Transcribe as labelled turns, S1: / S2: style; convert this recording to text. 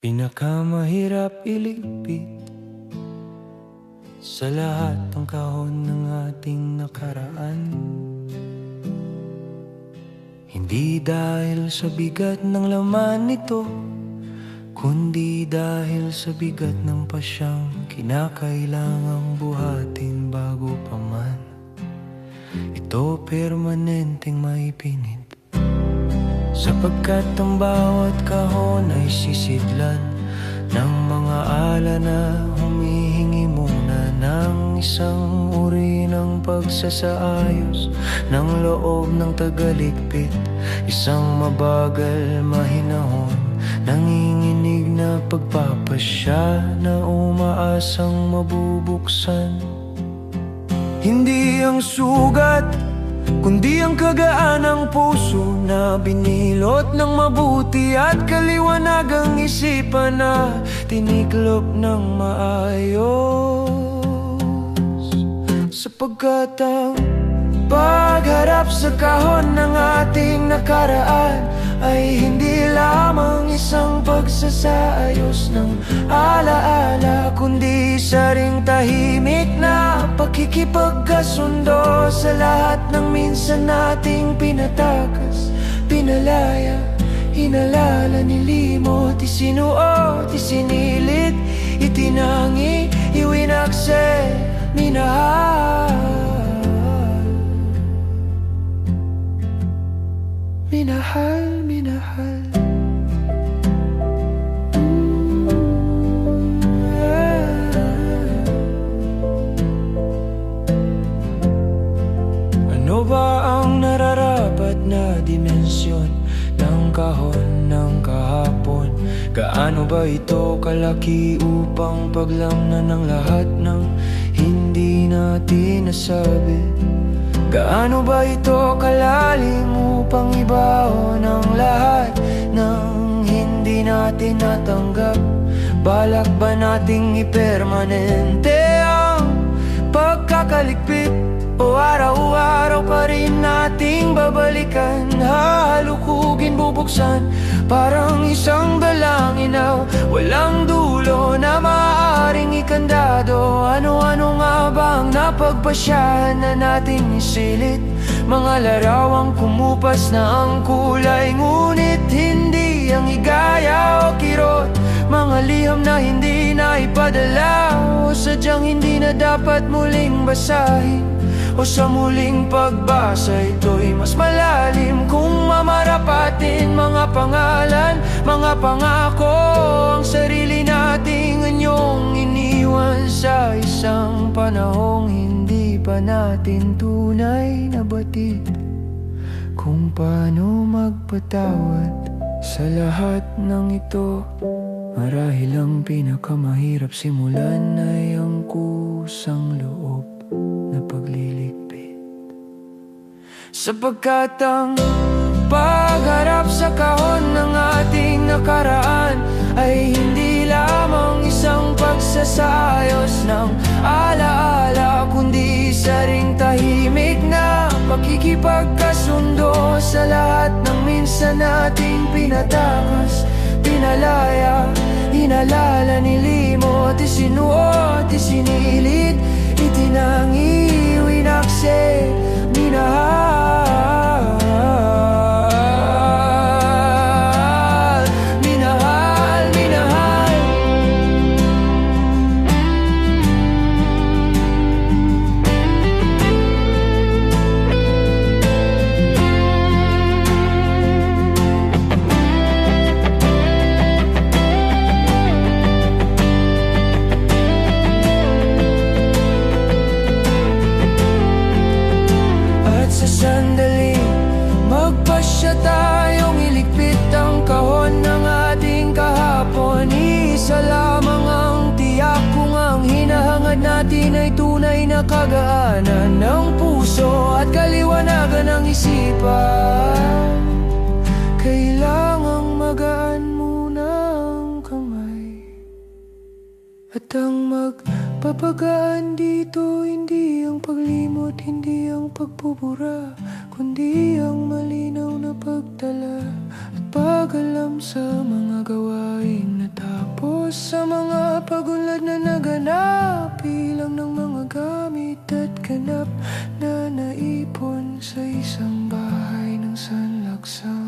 S1: Pinakamahirap iligpit sa lahat ng kahon ng ating nakaraan. Hindi dahil sa bigat ng laman nito, kundi dahil sa bigat ng pasyang kinakailangang buhatin bago pa man ito permanenteng maipinit. Sapagkat ang bawat kahon ay sisidlan ng mga ala na humihingi muna ng isang uri ng pagsasaayos ng loob ng tagaligpit. Isang mabagal, mahinahon, nanginginig na pagpapasya na umaasang mabubuksan. Hindi ang sugat, kundi ang kagaan ng puso na binilot ng mabuti at kaliwanagang isipan na tiniklop ng maayos. Sapagkat ang pagharap sa kahon ng ating nakaraan ay hindi lamang isang pagsasaayos ng alaala, kundi isa ring tahimik na pakikipagkasundo sa lahat ng minsan nating pinatakas, pinalaya, hinalala, nilimot, isinuot, isinilit, itinangi, iwinakse, minahal. Minahal, minahal. Ano ba ang nararapat na dimensyon ng kahon ng kahapon? Gaano ba ito kalaki upang paglamnan ng lahat ng hindi natin nasabi? Gaano ba ito kalalim upang ibaon ang lahat ng hindi natin natanggap? Balak ba nating ipermanente ang pagkakaligpit? O araw-araw pa rin nating babalikan, hahalukugin, bubuksan parang isang dalanginaw, walang dulo na maaaring ikandado. Ano-ano nga bang napagpasyahan na natin isilid? Mga larawang kumupas na ang kulay, ngunit hindi ang igaya o kirot. Mga liham na hindi na ipadala, o sadyang hindi na dapat muling basahin. O sa muling pagbasa ito'y mas malalim kung mamarapatin mga pangalan, mga pangako, ang sarili nating anyong iniwan sa isang panahong hindi pa natin tunay na batid. Kung paano magpatawad sa lahat ng ito, marahil ang pinakamahirap simulan ay ang kusang loob na pagliligpit. Sapagkat ang pagharap sa kahon ng ating nakaraan ay hindi lamang isang pagsasayos ng alaala, kundi isa ring tahimik na pakikipagkasundo sa lahat ng minsan nating pinatakas, pinalaya, hinalala, nilimot, isinuot, isinilit, itinangi, winakse, minahal. Minahal, minahal. Sandaling magpasya tayong iligpit ang kahon ng ating kahapon. Isa lamang ang tiyak kung ang hinahangad natin ay tunay na kagaanan ng puso at kaliwanagan ng isipan. Kailangang magaan muna ang kamay, at ang magpapagaan dito hindi ang paglimot, hindi ang pagpupura, kundi ang malinaw na pagtala at pag-alam sa mga gawain na tama. sa mga pag-unlad na naganap, bilang ng mga gamit at ganap na naipon sa isang bahay ng sanlaksan.